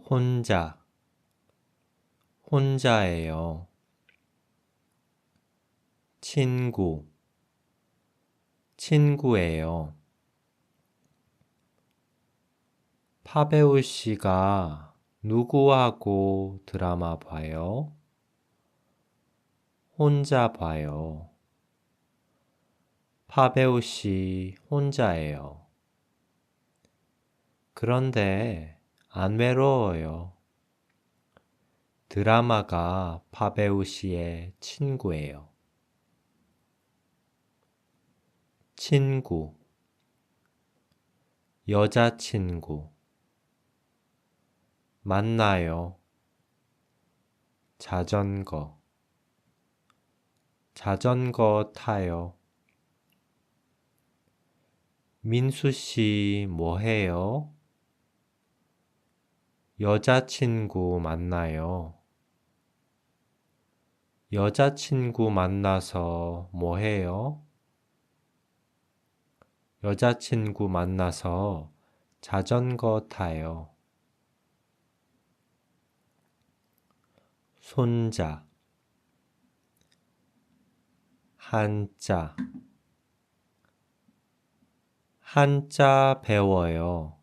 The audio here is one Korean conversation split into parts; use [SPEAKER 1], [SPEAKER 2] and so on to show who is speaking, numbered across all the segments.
[SPEAKER 1] 혼자, 혼자예요. 친구, 친구예요. 파베우 씨가 누구하고 드라마 봐요? 혼자 봐요. 파베우 씨 혼자예요. 그런데 안 외로워요. 드라마가 파베우 씨의 친구예요. 친구, 여자친구, 만나요. 자전거, 자전거 타요. 민수 씨 뭐해요? 여자친구 만나요. 여자친구 만나서 뭐해요? 여자친구 만나서 자전거 타요. 손자, 한자, 한자 배워요.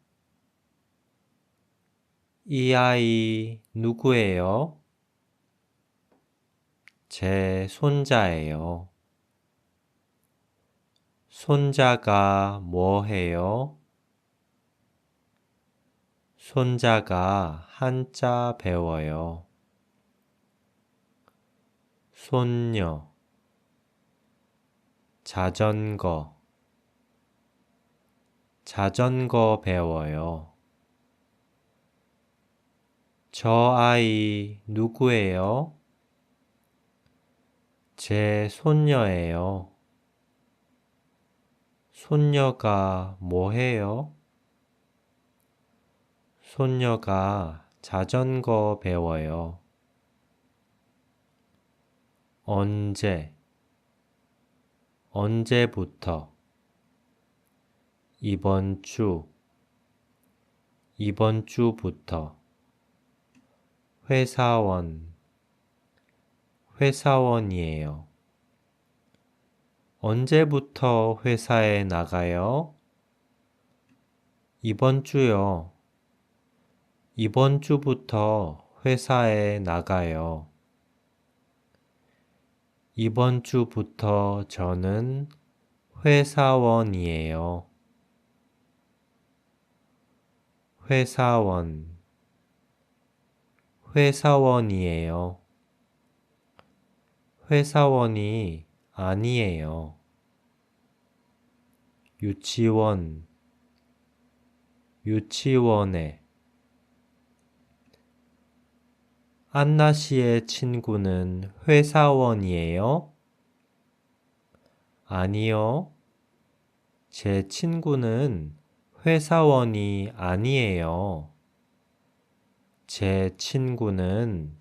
[SPEAKER 1] 이 아이 누구예요? 제 손자예요. 손자가 뭐해요? 손자가 한자 배워요. 손녀, 자전거, 자전거 배워요. 저 아이 누구예요? 제 손녀예요. 손녀가 뭐해요? 손녀가 자전거 배워요. 언제, 언제부터, 이번 주, 이번 주부터, 회사원, 회사원이에요. 언제부터 회사에 나가요? 이번 주요. 이번 주부터 회사에 나가요. 이번 주부터 저는 회사원이에요. 회사원, 회사원이에요. 회사원이 아니에요. 유치원, 유치원에. 안나 씨의 친구는 회사원이에요? 아니요. 제 친구는 회사원이 아니에요. 제 친구는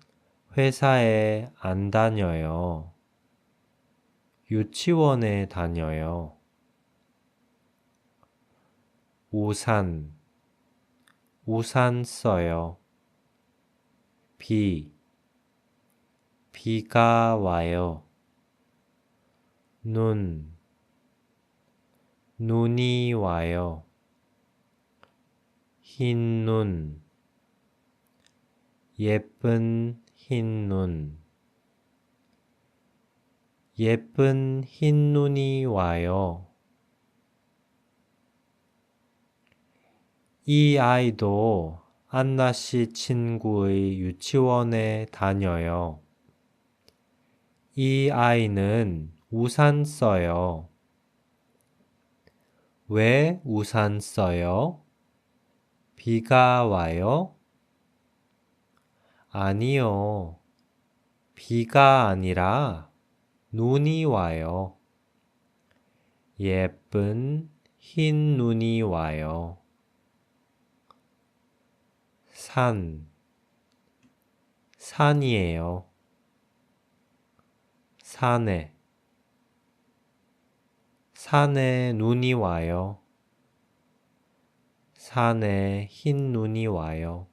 [SPEAKER 1] 회사에 안 다녀요. 유치원에 다녀요. 우산, 우산 써요. 비, 비가 와요. 눈, 눈이 와요. 흰 눈, 예쁜 흰 눈, 예쁜 흰 눈이 와요. 이 아이도 안나 씨 친구의 유치원에 다녀요. 이 아이는 우산 써요. 왜 우산 써요? 비가 와요? 아니요. 비가 아니라 눈이 와요. 예쁜 흰 눈이 와요. 산, 산이에요. 산에, 산에 눈이 와요. 산에 흰 눈이 와요.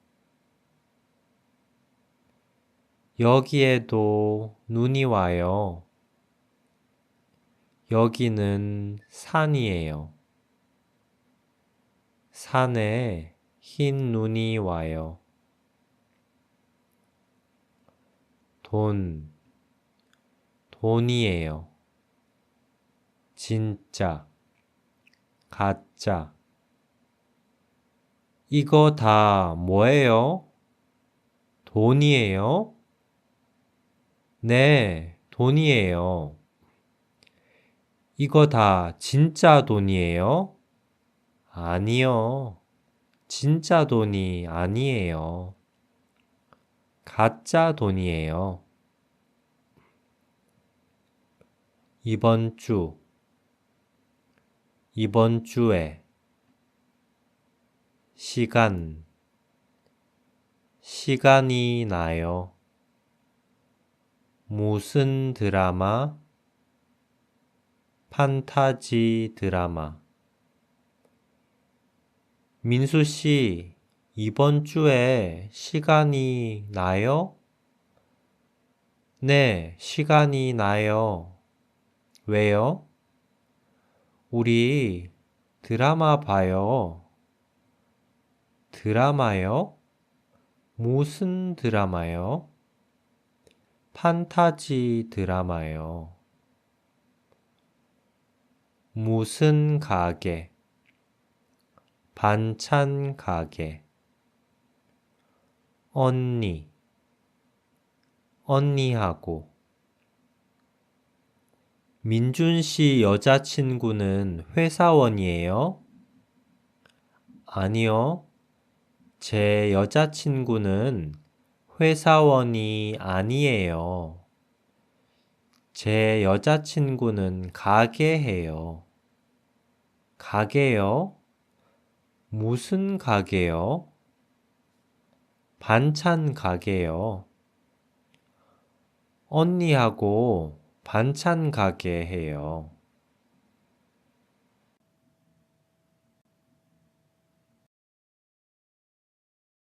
[SPEAKER 1] 여기에도 눈이 와요. 여기는 산이에요. 산에 흰 눈이 와요. 돈이에요. 진짜, 가짜. 이거 다 뭐예요? 돈이에요? 네, 돈이에요. 이거 다 진짜 돈이에요? 아니요. 진짜 돈이 아니에요. 가짜 돈이에요. 이번 주, 이번 주에, 시간이 나요. 무슨 드라마? 판타지 드라마. 민수 씨, 이번 주에 시간이 나요? 네, 시간이 나요. 왜요? 우리 드라마 봐요. 드라마요? 무슨 드라마요? 판타지 드라마요. 무슨 가게? 반찬 가게. 언니하고. 민준 씨 여자친구는 회사원이에요? 아니요. 제 여자친구는 회사원이 아니에요. 제 여자친구는 가게해요. 가게요? 무슨 가게요? 반찬 가게요. 언니하고 반찬 가게 해요.